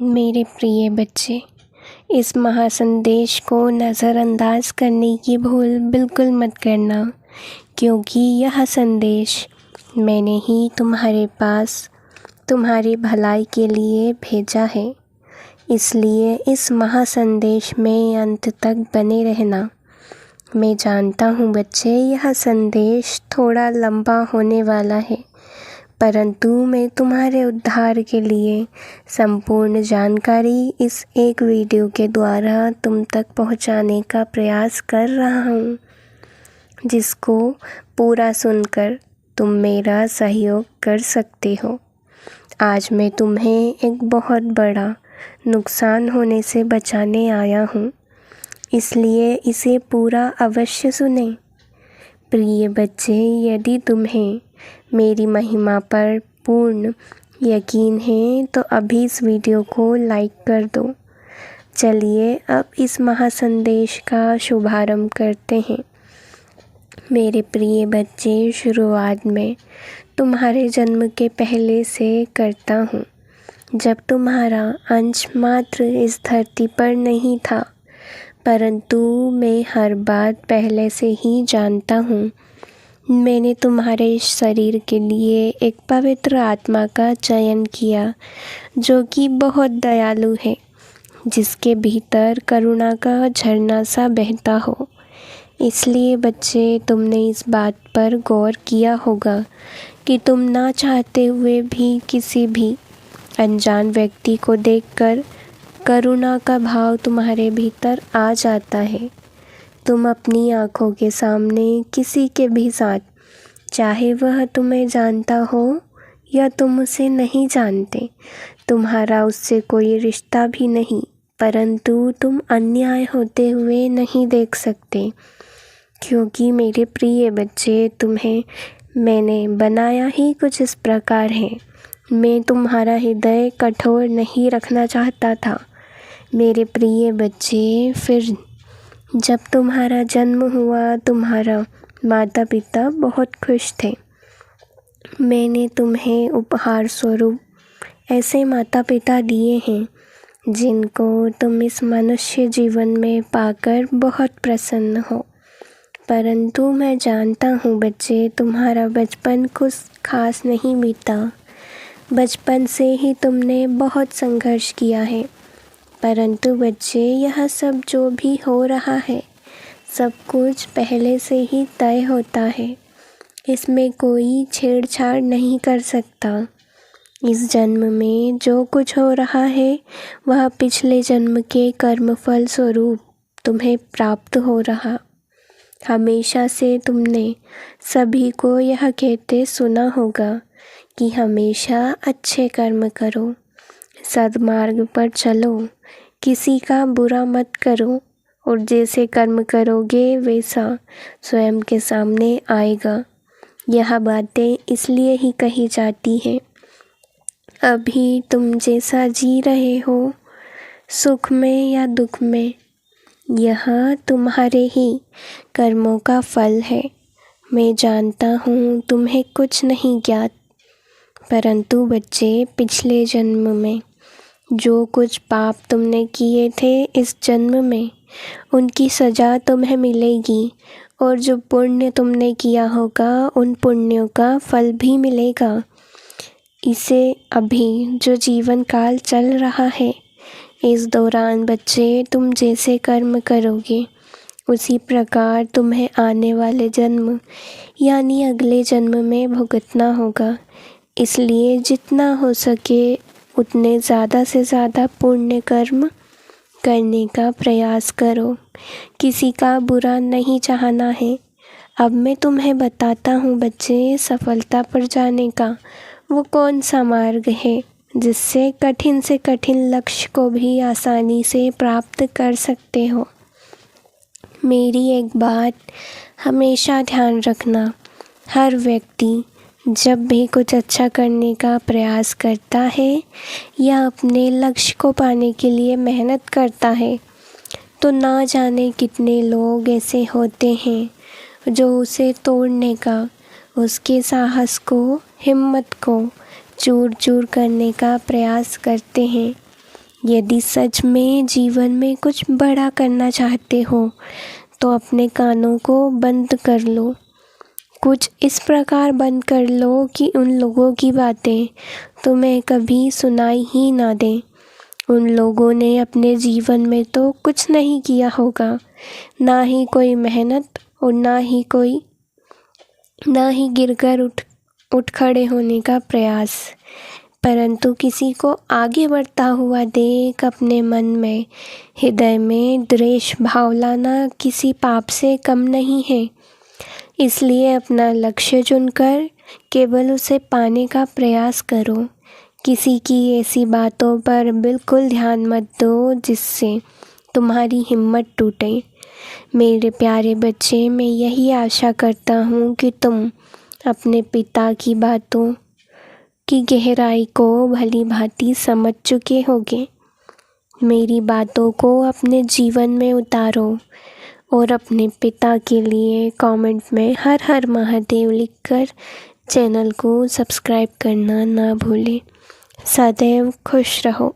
मेरे प्रिय बच्चे, इस महासंदेश को नज़रअंदाज करने की भूल बिल्कुल मत करना, क्योंकि यह संदेश मैंने ही तुम्हारे पास तुम्हारी भलाई के लिए भेजा है। इसलिए इस महासंदेश में अंत तक बने रहना। मैं जानता हूँ बच्चे, यह संदेश थोड़ा लंबा होने वाला है, परंतु मैं तुम्हारे उद्धार के लिए संपूर्ण जानकारी इस एक वीडियो के द्वारा तुम तक पहुंचाने का प्रयास कर रहा हूं, जिसको पूरा सुनकर तुम मेरा सहयोग कर सकते हो। आज मैं तुम्हें एक बहुत बड़ा नुकसान होने से बचाने आया हूं, इसलिए इसे पूरा अवश्य सुने। प्रिय बच्चे, यदि तुम्हें मेरी महिमा पर पूर्ण यकीन है तो अभी इस वीडियो को लाइक कर दो। चलिए अब इस महासंदेश का शुभारंभ करते हैं। मेरे प्रिय बच्चे, शुरुआत में तुम्हारे जन्म के पहले से करता हूँ, जब तुम्हारा अंश मात्र इस धरती पर नहीं था, परंतु मैं हर बात पहले से ही जानता हूँ। मैंने तुम्हारे शरीर के लिए एक पवित्र आत्मा का चयन किया, जो कि बहुत दयालु है, जिसके भीतर करुणा का झरना सा बहता हो। इसलिए बच्चे, तुमने इस बात पर गौर किया होगा कि तुम ना चाहते हुए भी किसी भी अनजान व्यक्ति को देखकर करुणा का भाव तुम्हारे भीतर आ जाता है। तुम अपनी आँखों के सामने किसी के भी साथ, चाहे वह तुम्हें जानता हो या तुम उसे नहीं जानते, तुम्हारा उससे कोई रिश्ता भी नहीं, परंतु तुम अन्याय होते हुए नहीं देख सकते, क्योंकि मेरे प्रिय बच्चे, तुम्हें मैंने बनाया ही कुछ इस प्रकार है। मैं तुम्हारा हृदय कठोर नहीं रखना चाहता था। मेरे प्रिय बच्चे, फिर जब तुम्हारा जन्म हुआ, तुम्हारा माता पिता बहुत खुश थे। मैंने तुम्हें उपहार स्वरूप ऐसे माता पिता दिए हैं, जिनको तुम इस मनुष्य जीवन में पाकर बहुत प्रसन्न हो। परंतु मैं जानता हूँ बच्चे, तुम्हारा बचपन कुछ खास नहीं बीता। बचपन से ही तुमने बहुत संघर्ष किया है। परंतु बच्चे, यह सब जो भी हो रहा है, सब कुछ पहले से ही तय होता है। इसमें कोई छेड़छाड़ नहीं कर सकता। इस जन्म में जो कुछ हो रहा है, वह पिछले जन्म के कर्मफल स्वरूप तुम्हें प्राप्त हो रहा। हमेशा से तुमने सभी को यह कहते सुना होगा कि हमेशा अच्छे कर्म करो, सद्मार्ग पर चलो, किसी का बुरा मत करो, और जैसे कर्म करोगे वैसा स्वयं के सामने आएगा। यह बातें इसलिए ही कही जाती हैं। अभी तुम जैसा जी रहे हो, सुख में या दुख में, यह तुम्हारे ही कर्मों का फल है। मैं जानता हूँ तुम्हें कुछ नहीं ज्ञात, परंतु बच्चे, पिछले जन्म में जो कुछ पाप तुमने किए थे, इस जन्म में उनकी सज़ा तुम्हें मिलेगी, और जो पुण्य तुमने किया होगा, उन पुण्यों का फल भी मिलेगा। इसे अभी जो जीवन काल चल रहा है, इस दौरान बच्चे, तुम जैसे कर्म करोगे, उसी प्रकार तुम्हें आने वाले जन्म यानी अगले जन्म में भुगतना होगा। इसलिए जितना हो सके उतने ज़्यादा से ज़्यादा पुण्य कर्म करने का प्रयास करो। किसी का बुरा नहीं चाहना है। अब मैं तुम्हें बताता हूँ बच्चे, सफलता पर जाने का वो कौन सा मार्ग है, जिससे कठिन से कठिन लक्ष्य को भी आसानी से प्राप्त कर सकते हो। मेरी एक बात हमेशा ध्यान रखना, हर व्यक्ति जब भी कुछ अच्छा करने का प्रयास करता है या अपने लक्ष्य को पाने के लिए मेहनत करता है, तो ना जाने कितने लोग ऐसे होते हैं जो उसे तोड़ने का, उसके साहस को, हिम्मत को चूर चूर करने का प्रयास करते हैं। यदि सच में जीवन में कुछ बड़ा करना चाहते हो तो अपने कानों को बंद कर लो। कुछ इस प्रकार बंद कर लो कि उन लोगों की बातें तुम्हें कभी सुनाई ही ना दें। उन लोगों ने अपने जीवन में तो कुछ नहीं किया होगा, ना ही कोई मेहनत और ना ही गिरकर उठ खड़े होने का प्रयास, परंतु किसी को आगे बढ़ता हुआ देख अपने मन में, हृदय में द्वेष भाव लाना किसी पाप से कम नहीं है। इसलिए अपना लक्ष्य चुनकर केवल उसे पाने का प्रयास करो। किसी की ऐसी बातों पर बिल्कुल ध्यान मत दो जिससे तुम्हारी हिम्मत टूटे। मेरे प्यारे बच्चे, मैं यही आशा करता हूँ कि तुम अपने पिता की बातों की गहराई को भली भांति समझ चुके होगे। मेरी बातों को अपने जीवन में उतारो और अपने पिता के लिए कमेंट में हर हर महादेव लिखकर चैनल को सब्सक्राइब करना ना भूलें। सदैव खुश रहो।